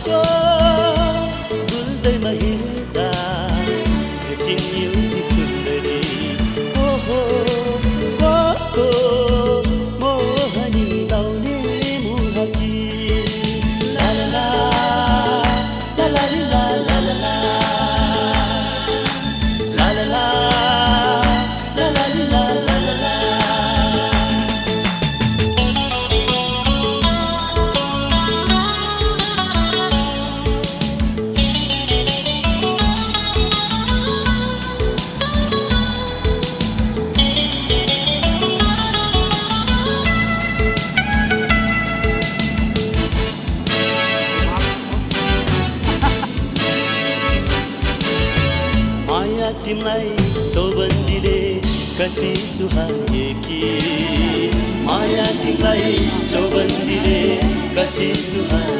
को बुल्दैमा हिँड्दा भेटिन् एउटी सुन्दरी ओहो मोहनी लाउने मुहाकी ला ला ला ला ला ला ला ला ला ला ला ला ला ला ला ला ला माया तिमीलाई चौबन्दीले कति सुहाए कि माया तिमीलाई चौबन्दीले कति सुहाए